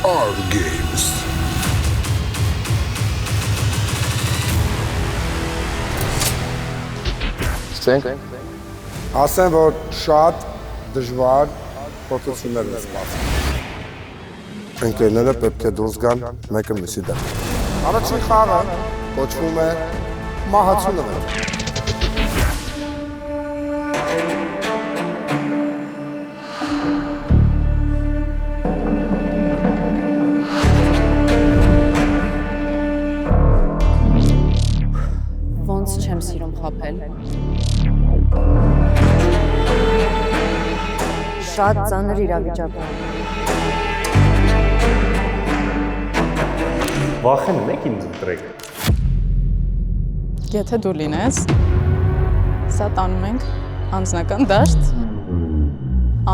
Our Games։ Ասեմ, որ շատ դժվար փոփոխություններ են սպասում։ Ընկերները պետք է դուրս գան մեկը մյուսի դեմ։ Առաջին խաղը կոչվում է մահացու նվեր։ Ոնց չեմ սիրում խաբել։ Շատ ծանր իրավիճակ է։ Վախենում եք ինձ ուտրեք։ Եթե դու լինես, սա տանում ենք անձնական դաշտ,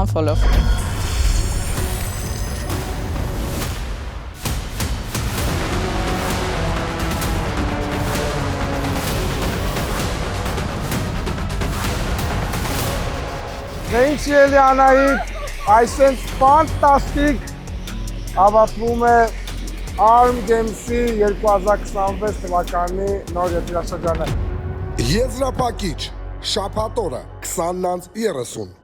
unfollow։ Նենցի Էլիանայիդ այսպես ֆանտաստիկ ավարտվում է Arm Games-ի 2026 թվականի նոր եթերաշրջանը։ Եզրափակիչ շաբաթ օրը 20:30